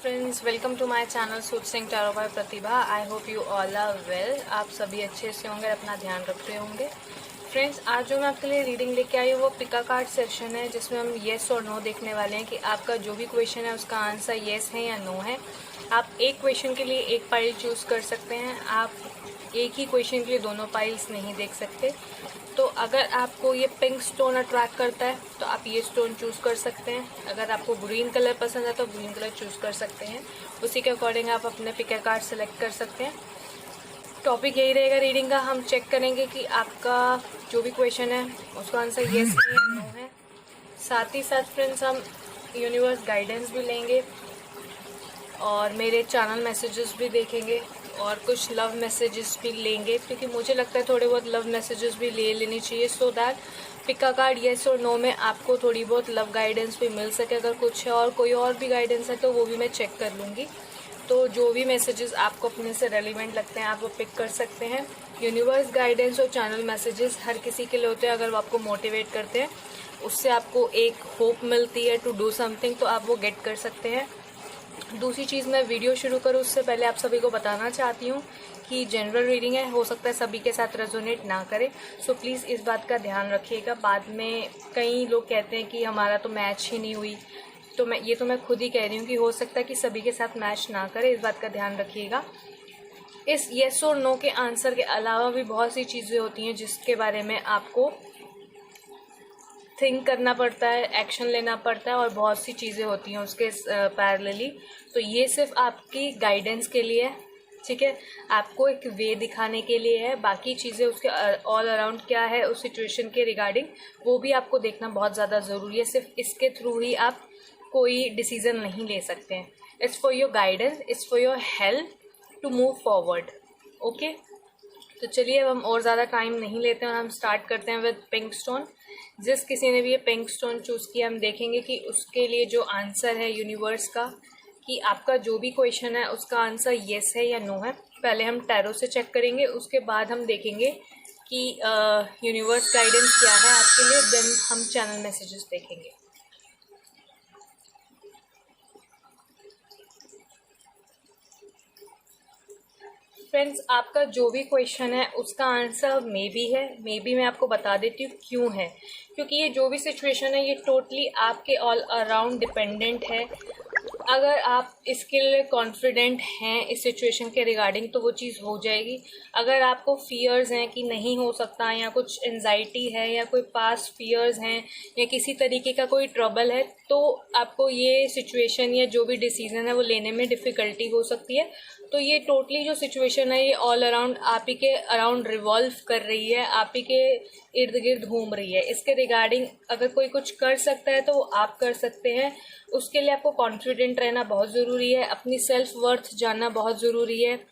Friends, welcome to my channel suit Singh tarot by Pratibha. I hope you all are well. आप सभी अच्छे से होंगे, अपना ध्यान रखते होंगे। फ्रेंड्स, आज जो मैं आपके लिए रीडिंग लेके आई हूँ वो पिका कार्ड सेशन है, जिसमें हम येस और नो देखने वाले हैं कि आपका जो भी क्वेश्चन है उसका आंसर येस है या नो है। आप एक क्वेश्चन के लिए एक पाइल चूज़ कर सकते हैं। आप एक ही क्वेश्चन के लिए दोनों पाइल्स नहीं देख सकते। तो अगर आपको ये पिंक स्टोन अट्रैक्ट करता है तो आप ये स्टोन चूज़ कर सकते हैं। अगर आपको ग्रीन कलर पसंद है तो ग्रीन कलर चूज़ कर सकते हैं। उसी के अकॉर्डिंग आप अपने पिक कार्ड सेलेक्ट कर सकते हैं। टॉपिक यही रहेगा रीडिंग का। हम चेक करेंगे कि आपका जो भी क्वेश्चन है उसका आंसर येस है या नो है। साथ ही साथ फ्रेंड्स, हम यूनिवर्स गाइडेंस भी लेंगे और मेरे चैनल मैसेजेस भी देखेंगे और कुछ लव मैसेजेस भी लेंगे, क्योंकि मुझे लगता है थोड़े बहुत लव मैसेजेस भी ले लेनी चाहिए, so that Pika card yes और नो में आपको थोड़ी बहुत लव गाइडेंस भी मिल सके। अगर कुछ है और कोई और भी गाइडेंस है तो वो भी मैं चेक कर लूँगी। तो जो भी मैसेजेस आपको अपने से रेलिवेंट लगते हैं आप वो पिक कर सकते हैं। यूनिवर्स गाइडेंस और चैनल मैसेजेस हर किसी के लिए होते हैं। अगर वो आपको मोटिवेट करते हैं, उससे आपको एक होप मिलती है टू डू समथिंग, तो आप वो गेट कर सकते हैं। दूसरी चीज़, मैं वीडियो शुरू करूँ उससे पहले आप सभी को बताना चाहती हूँ कि जनरल रीडिंग है, हो सकता है सभी के साथ रेजोनेट ना करे, सो प्लीज़ इस बात का ध्यान रखिएगा। बाद में कई लोग कहते हैं कि हमारा तो मैच ही नहीं हुई, तो मैं खुद ही कह रही हूँ कि हो सकता है कि सभी के साथ मैच ना करे, इस बात का ध्यान रखिएगा। इस येस और नो के आंसर के अलावा भी बहुत सी चीज़ें होती हैं जिसके बारे में आपको थिंक करना पड़ता है, एक्शन लेना पड़ता है, और बहुत सी चीज़ें होती हैं उसके पैरेलली। तो ये सिर्फ आपकी गाइडेंस के लिए है, ठीक है, आपको एक वे दिखाने के लिए है। बाकी चीज़ें उसके ऑल अराउंड क्या है उस सिचुएशन के रिगार्डिंग, वो भी आपको देखना बहुत ज़्यादा ज़रूरी है। सिर्फ इसके थ्रू ही आप कोई डिसीज़न नहीं ले सकते हैं। It's for your guidance, it's for your help to move forward. Okay, तो चलिए अब हम और ज़्यादा टाइम नहीं लेते हैं और हम स्टार्ट करते हैं विद पिंक स्टोन। जिस किसी ने भी ये पिंक स्टोन चूज़ किया, हम देखेंगे कि उसके लिए जो आंसर है यूनिवर्स का, कि आपका जो भी क्वेश्चन है उसका आंसर येस है या नो है। पहले हम टैरो से चेक करेंगे, उसके बाद हम देखेंगे कि यूनिवर्स गाइडेंस क्या है आपके लिए, देन हम चैनल मैसेजेस देखेंगे। फ्रेंड्स, आपका जो भी क्वेश्चन है उसका आंसर मे बी है। मे बी मैं आपको बता देती हूँ क्यों है, क्योंकि ये जो भी सिचुएशन है ये टोटली आपके ऑल अराउंड डिपेंडेंट है। अगर आप इसके लिए कॉन्फिडेंट हैं इस सिचुएशन के रिगार्डिंग तो वो चीज़ हो जाएगी। अगर आपको फियर्स हैं कि नहीं हो सकता, या कुछ एंजाइटी है, या कोई पास्ट फियर्स हैं, या किसी तरीके का कोई ट्रबल है, तो आपको ये सिचुएशन या जो भी डिसीजन है वो लेने में डिफ़िकल्टी हो सकती है। तो ये टोटली जो सिचुएशन है ये ऑल अराउंड आप ही के अराउंड रिवॉल्व कर रही है, आप ही के इर्द गिर्द घूम रही है। इसके रिगार्डिंग अगर कोई कुछ कर सकता है तो वो आप कर सकते हैं। उसके लिए आपको कॉन्फिडेंट रहना बहुत ज़रूरी है, अपनी सेल्फ वर्थ जानना बहुत ज़रूरी है,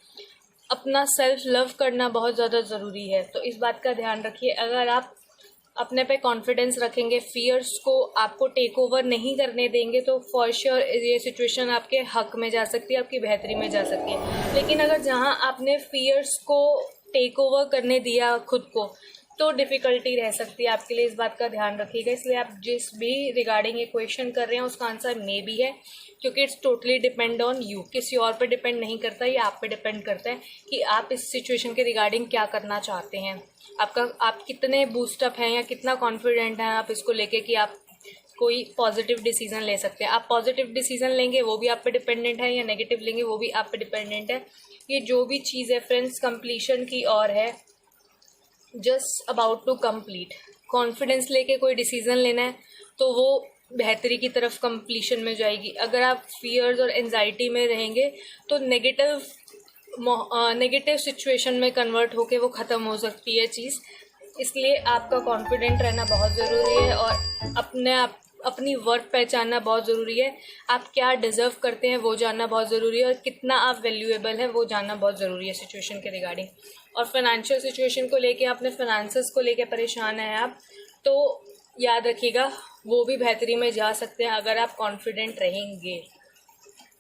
अपना सेल्फ लव करना बहुत ज़्यादा ज़रूरी है। तो इस बात का ध्यान रखिए। अगर आप अपने पे कॉन्फिडेंस रखेंगे, फियर्स को आपको टेक ओवर नहीं करने देंगे, तो फॉर श्योर ये सिचुएशन आपके हक में जा सकती है, आपकी बेहतरी में जा सकती है। लेकिन अगर जहां आपने फियर्स को टेक ओवर करने दिया खुद को, तो डिफ़िकल्टी रह सकती है आपके लिए। इस बात का ध्यान रखिएगा। इसलिए आप जिस भी रिगार्डिंग ये क्वेश्चन कर रहे हैं उसका आंसर मे बी है, क्योंकि it's totally depend on you. किसी और पे डिपेंड नहीं करता, ये आप पे डिपेंड करता है कि आप इस सिचुएशन के रिगार्डिंग क्या करना चाहते हैं। आप कितने बूस्टअप हैं या कितना कॉन्फिडेंट हैं आप इसको लेके कि आप कोई पॉजिटिव डिसीजन ले सकते हैं। आप पॉजिटिव डिसीजन लेंगे वो भी आप पे डिपेंडेंट है, या नेगेटिव लेंगे वो भी आप पे डिपेंडेंट है। ये जो भी चीज़ है फ्रेंड्स कंप्लीशन की ओर है, just about to complete. Confidence लेके कोई डिसीजन लेना है तो वो बेहतरी की तरफ कंप्लीशन में जाएगी। अगर आप फियर्स और एंजाइटी में रहेंगे तो नेगेटिव सिचुएशन में कन्वर्ट होके वो ख़त्म हो सकती है चीज़। इसलिए आपका कॉन्फिडेंट रहना बहुत ज़रूरी है और अपनी वर्थ पहचानना बहुत ज़रूरी है। आप क्या डिज़र्व करते हैं वो जानना बहुत ज़रूरी है, और कितना आप वैल्यूएबल है वो जानना बहुत ज़रूरी है सिचुएशन के रिगार्डिंग। और फाइनेंशियल सिचुएशन को लेके, अपने फाइनेंसेस को लेके परेशान हैं आप, तो याद रखिएगा वो भी बेहतरी में जा सकते हैं अगर आप कॉन्फिडेंट रहेंगे।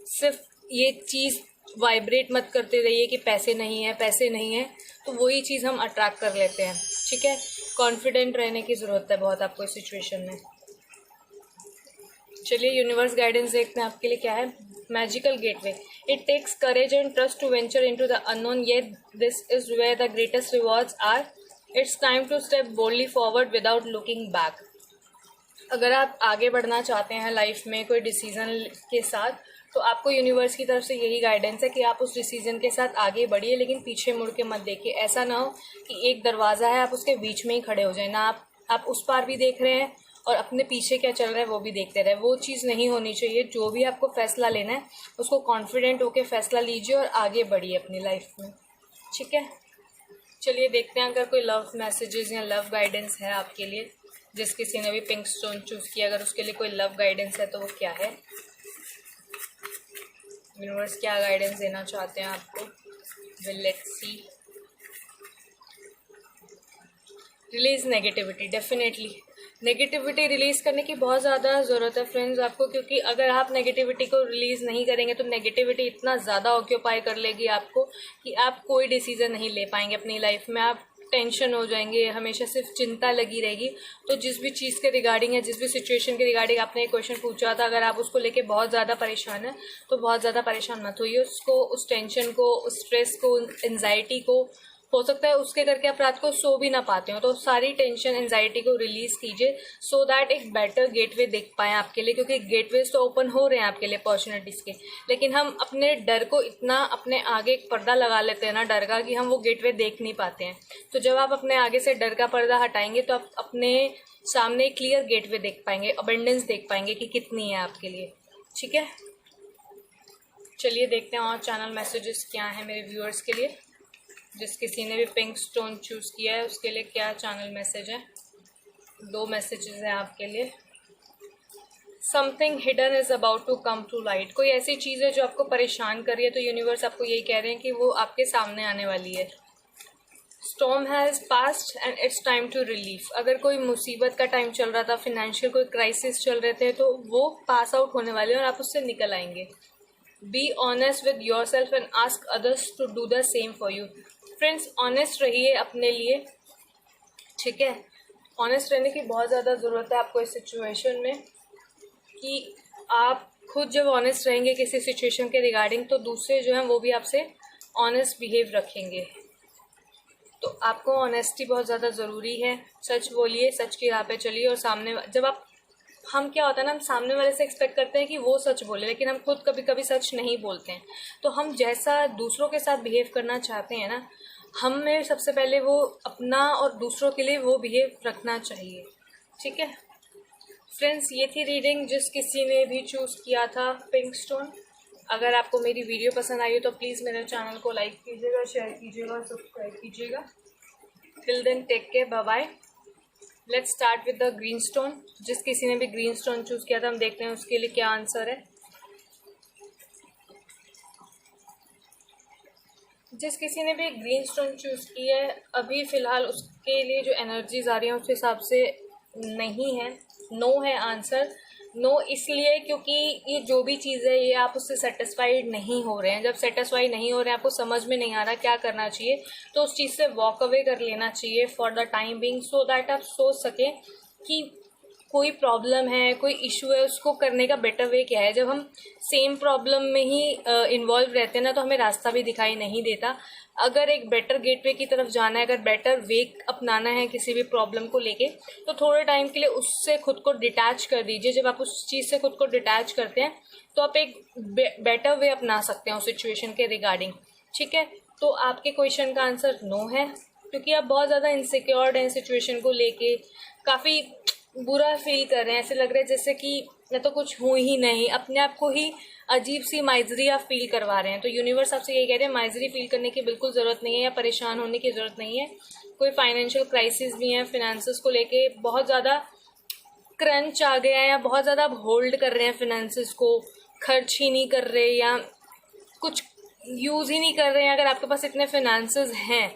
सिर्फ ये चीज़ वाइब्रेट मत करते रहिए कि पैसे नहीं है, पैसे नहीं है, तो वही चीज़ हम अट्रैक्ट कर लेते हैं। ठीक है, कॉन्फिडेंट रहने की ज़रूरत है बहुत आपको इस सिचुएशन में। चलिए यूनिवर्स गाइडेंस देखते हैं आपके लिए क्या है। magical gateway. It takes courage and trust to venture into the unknown, yet this is where the greatest rewards are. It's time to step boldly forward without looking back. अगर आप आगे बढ़ना चाहते हैं लाइफ में कोई डिसीज़न के साथ, तो आपको यूनिवर्स की तरफ से यही गाइडेंस है कि आप उस डिसीज़न के साथ आगे बढ़िए, लेकिन पीछे मुड़ के मत देखिए। ऐसा ना हो कि एक दरवाज़ा है, आप उसके बीच में ही खड़े हो जाए, ना आप उस पार भी देख रहे हैं और अपने पीछे क्या चल रहा है वो भी देखते रहे। वो चीज़ नहीं होनी चाहिए। जो भी आपको फ़ैसला लेना है उसको कॉन्फिडेंट होकर फ़ैसला लीजिए और आगे बढ़िए अपनी लाइफ में, ठीक है। चलिए देखते हैं अगर कोई लव मैसेजेस या लव गाइडेंस है आपके लिए। जिस किसी ने भी पिंक स्टोन चूज़ किया, अगर उसके लिए कोई लव गाइडेंस है तो वो क्या है, यूनिवर्स क्या गाइडेंस देना चाहते हैं आपको। Will let's see. Release negativity. Definitely negativity release करने की बहुत ज़्यादा ज़रूरत है फ्रेंड्स आपको, क्योंकि अगर आप नेगेटिविटी को रिलीज़ नहीं करेंगे तो नेगेटिविटी इतना ज़्यादा ऑक्यूपाई कर लेगी आपको कि आप कोई डिसीज़न नहीं ले पाएंगे अपनी लाइफ में। आप टेंशन हो जाएंगे, हमेशा सिर्फ चिंता लगी रहेगी। तो जिस भी चीज़ के रिगार्डिंग है, जिस भी सिचुएशन के रिगार्डिंग आपने एक क्वेश्चन पूछा था, अगर आप उसको लेके बहुत ज़्यादा परेशान है तो बहुत ज़्यादा परेशान मत होइए। उसको, उस टेंशन को, उस स्ट्रेस को, एंजाइटी को, हो सकता है उसके करके आप रात को सो भी ना पाते हो, तो सारी टेंशन एंजाइटी को रिलीज कीजिए सो दैट एक बेटर गेटवे देख पाएँ आपके लिए, क्योंकि गेटवेज तो ओपन हो रहे हैं आपके लिए अपॉर्चुनिटीज़ के, लेकिन हम अपने डर को इतना अपने आगे एक पर्दा लगा लेते हैं ना डर का, कि हम वो गेटवे देख नहीं पाते हैं। तो जब आप अपने आगे से डर का पर्दा हटाएंगे तो आप अपने सामने क्लियर गेटवे देख पाएंगे, अबेंडेंस देख पाएंगे कि कितनी है आपके लिए, ठीक है। चलिए देखते हैं और चैनल मैसेजेस क्या हैं मेरे व्यूअर्स के लिए। जिस किसी ने भी पिंक स्टोन चूज़ किया है उसके लिए क्या चैनल मैसेज है। 2 मैसेजेस हैं आपके लिए। Something hidden is about to come to light. कोई ऐसी चीज़ है जो आपको परेशान कर रही है, तो यूनिवर्स आपको यही कह रहे हैं कि वो आपके सामने आने वाली है। Storm has passed and it's time to relief. अगर कोई मुसीबत का टाइम चल रहा था, फिनेंशियल कोई क्राइसिस चल रहे थे, तो वो पास आउट होने वाले हैं और आप उससे निकल आएंगे। Be honest with yourself and ask others to do the same for you. Friends honest रहिए अपने लिए, ठीक है। ऑनेस्ट रहने की बहुत ज़्यादा ज़रूरत है आपको इस सिचुएशन में, कि आप खुद जब ऑनेस्ट रहेंगे किसी सिचुएशन के रिगार्डिंग, तो दूसरे जो हैं वो भी आपसे ऑनेस्ट बिहेव रखेंगे। तो आपको ऑनेस्टी बहुत ज़्यादा ज़रूरी है। सच बोलिए, सच की राह पे चलिए। और सामने जब हम क्या होता है ना, हम सामने वाले से एक्सपेक्ट करते हैं कि वो सच बोले, लेकिन हम खुद कभी कभी सच नहीं बोलते हैं। तो हम जैसा दूसरों के साथ बिहेव करना चाहते हैं ना, हमें सबसे पहले वो अपना और दूसरों के लिए वो बिहेव रखना चाहिए, ठीक है। फ्रेंड्स ये थी रीडिंग जिस किसी ने भी चूज़ किया था पिंक स्टोन। अगर आपको मेरी वीडियो पसंद आई हो तो प्लीज़ मेरे चैनल को लाइक कीजिएगा, शेयर कीजिएगा और सब्सक्राइब कीजिएगा। Till then take care, bye bye. Let's start with the green stone. जिस किसी ने भी ग्रीन स्टोन चूज़ किया था, हम देखते हैं उसके लिए क्या आंसर है। जिस किसी ने भी ग्रीन स्टोन चूज़ की है, अभी फ़िलहाल उसके लिए जो एनर्जीज आ रही हैं उस हिसाब से नहीं है, नो है आंसर। नो इसलिए क्योंकि ये जो भी चीज़ है ये आप उससे सेटिस्फाइड नहीं हो रहे हैं। जब सेटिस्फाई नहीं हो रहे हैं, आपको समझ में नहीं आ रहा क्या करना चाहिए, तो उस चीज़ से वॉक अवे कर लेना चाहिए for the time being, so that आप सोच सकें कि कोई प्रॉब्लम है, कोई इशू है, उसको करने का बेटर वे क्या है। जब हम सेम प्रॉब्लम में ही इन्वॉल्व रहते हैं ना, तो हमें रास्ता भी दिखाई नहीं देता। अगर एक बेटर गेटवे की तरफ जाना है, अगर बेटर वे अपनाना है किसी भी प्रॉब्लम को लेके, तो थोड़े टाइम के लिए उससे खुद को डिटैच कर दीजिए। जब आप उस चीज़ से खुद को डिटैच करते हैं तो आप एक बेटर वे अपना सकते हैं उस सिचुएशन के रिगार्डिंग, ठीक है। तो आपके क्वेश्चन का आंसर नो है, क्योंकि आप बहुत ज़्यादा इनसिक्योर्ड हैं सिचुएशन को लेके, काफ़ी बुरा फील कर रहे हैं। ऐसे लग रहा है जैसे कि या तो कुछ हो ही नहीं, अपने आप को ही अजीब सी माइजरी आप फील करवा रहे हैं। तो यूनिवर्स आपसे यही कह रहे हैं, माइजरी फील करने की बिल्कुल ज़रूरत नहीं है या परेशान होने की ज़रूरत नहीं है। कोई फाइनेंशियल क्राइसिस भी है, फिनेंसेस को लेके बहुत ज़्यादा क्रंच आ गया है, या बहुत ज़्यादा आप होल्ड कर रहे हैं फिनेंसेस को, खर्च ही नहीं कर रहे या कुछ यूज़ ही नहीं कर रहे हैं। अगर आपके पास इतने फिनेंसेस हैं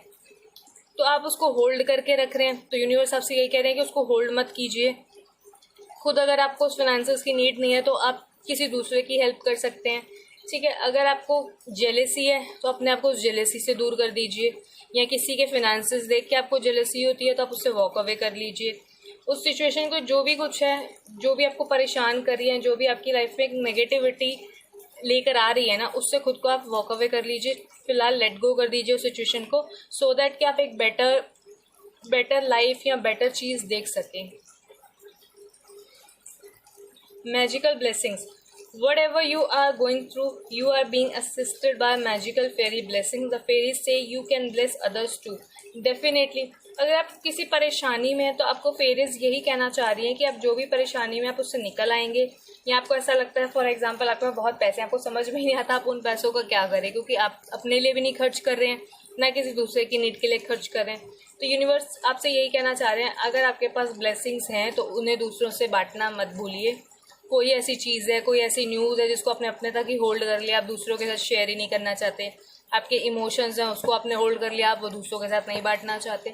तो आप उसको होल्ड करके रख रहे हैं। तो यूनिवर्स आपसे यही कह रहे हैं कि उसको होल्ड मत कीजिए। खुद अगर आपको उस फाइनेंसेस की नीड नहीं है तो आप किसी दूसरे की हेल्प कर सकते हैं, ठीक है। अगर आपको जेलेसी है तो अपने आप को उस जेलेसी से दूर कर दीजिए, या किसी के फाइनेंसेस देख के आपको जेलेसी होती है तो आप उससे वॉक अवे कर लीजिए। उस सिचुएशन को जो भी कुछ है, जो भी आपको परेशान कर रही है, जो भी आपकी लाइफ में एक नेगेटिविटी लेकर आ रही है ना, उससे खुद को आप वॉक अवे कर लीजिए, फिलहाल लेट गो कर दीजिए उस सिचुएशन को, सो दैट कि आप एक बेटर लाइफ या बेटर चीज़ देख सकें। Magical blessings, whatever you are going through, you are being assisted by magical fairy blessings. The fairies say you can bless others too. Definitely, अगर आप किसी परेशानी में हैं तो आपको फेरीज यही कहना चाह रही हैं कि आप जो भी परेशानी में आप उससे निकल आएंगे। या आपको ऐसा लगता है फॉर एग्जांपल आपके पास बहुत पैसे हैं, आपको समझ में ही नहीं आता आप उन पैसों का क्या करें, क्योंकि आप अपने लिए भी नहीं खर्च कर रहे हैं, ना किसी दूसरे की नीड के लिए खर्च कर रहे हैं। तो यूनिवर्स आपसे यही कहना चाह रहे हैं, अगर आपके पास ब्लेसिंग्स हैं तो उन्हें दूसरों से बांटना मत भूलिए। कोई ऐसी चीज़ है, कोई ऐसी न्यूज़ है जिसको आपने अपने तक ही होल्ड कर लिया, आप दूसरों के साथ शेयर ही नहीं करना चाहते। आपके इमोशंस हैं उसको आपने होल्ड कर लिया, आप वो दूसरों के साथ नहीं बांटना चाहते।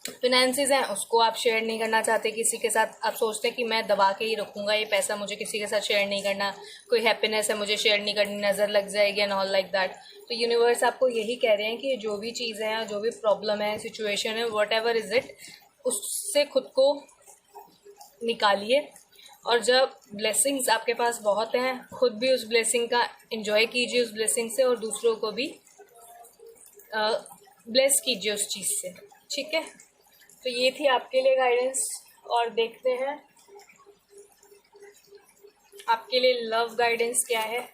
फिनेंसेस हैं उसको आप शेयर नहीं करना चाहते किसी के साथ, आप सोचते हैं कि मैं दबा के ही रखूँगा ये पैसा, मुझे किसी के साथ शेयर नहीं करना। कोई हैप्पीनेस है मुझे शेयर नहीं करनी, नज़र लग जाएगी एंड ऑल लाइक दैट। तो यूनिवर्स आपको यही कह रहे हैं कि जो भी चीज़ें हैं, जो भी प्रॉब्लम है, सिचुएशन है, वॉट एवर इज़ इट, उससे खुद को निकालिए। और जब ब्लेसिंग्स आपके पास बहुत हैं, खुद भी उस ब्लेसिंग का एंजॉय कीजिए, उस ब्लेसिंग से, और दूसरों को भी ब्लेस कीजिए उस चीज़ से। ठीक है, तो ये थी आपके लिए गाइडेंस। और देखते हैं आपके लिए लव गाइडेंस क्या है।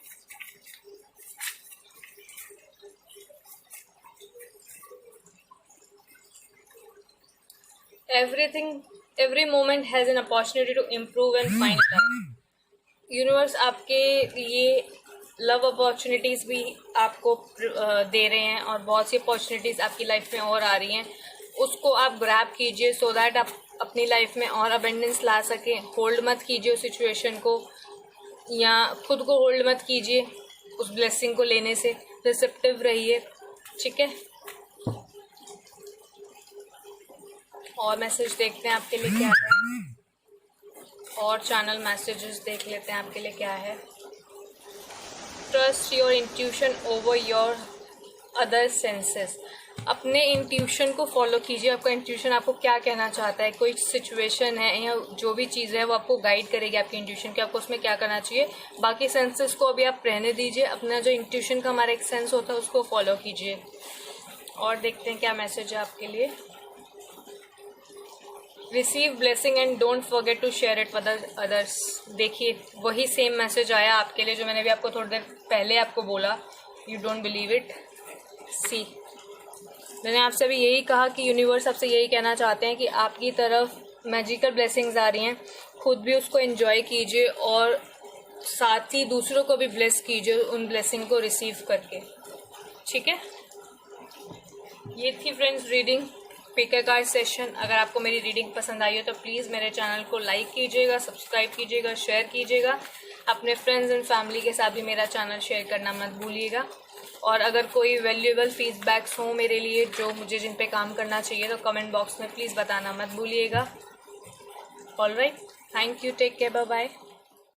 Every moment has an opportunity to improve and find love. Universe आपके लिए लव अपॉर्चुनिटीज़ भी आपको दे रहे हैं, और बहुत सी अपॉर्चुनिटीज़ आपकी लाइफ में और आ रही हैं, उसको आप ग्रैब कीजिए सो दैट आप अपनी लाइफ में और अबेंडेंस ला सकें। होल्ड मत कीजिए उस सिचुएशन को, या खुद को होल्ड मत कीजिए उस ब्लेसिंग को लेने से, रिसेप्टिव रहिए। ठीक है, और मैसेज देखते हैं आपके लिए क्या है, और चैनल मैसेजेस देख लेते हैं आपके लिए क्या है। Trust your intuition over your other senses. अपने इंट्यूशन को फॉलो कीजिए, आपका इंट्यूशन आपको क्या कहना चाहता है, कोई सिचुएशन है या जो भी चीज़ है वो आपको गाइड करेगी आपकी इंट्यूशन कि आपको उसमें क्या करना चाहिए। बाकी सेंसेस को अभी आप रहने दीजिए, अपना जो इंट्यूशन का हमारा एक सेंस होता है उसको फॉलो कीजिए। और देखते हैं क्या मैसेज है आपके लिए। Receive blessing and don't forget to share it with others. देखिए वही सेम मैसेज आया आपके लिए जो मैंने भी आपको थोड़ी देर पहले आपको बोला। यू डोंट बिलीव इट, सी मैंने आपसे भी यही कहा कि यूनिवर्स आपसे यही कहना चाहते हैं कि आपकी तरफ मैजिकल ब्लेसिंग्स आ रही हैं, खुद भी उसको एंजॉय कीजिए और साथ ही दूसरों को भी ब्लेस कीजिए उन ब्लेसिंग को रिसीव करके। ठीक है, ये थी friends reading, pick a card session. अगर आपको मेरी रीडिंग पसंद आई हो तो प्लीज़ मेरे चैनल को लाइक कीजिएगा, सब्सक्राइब कीजिएगा, शेयर कीजिएगा। अपने फ्रेंड्स एंड फैमिली के साथ भी मेरा चैनल शेयर करना मत भूलिएगा। और अगर कोई वैल्यूएबल फीडबैक्स हो मेरे लिए जो मुझे जिन पे काम करना चाहिए तो कमेंट बॉक्स में प्लीज़ बताना मत भूलिएगा। Alright, thank you, take care, bye bye.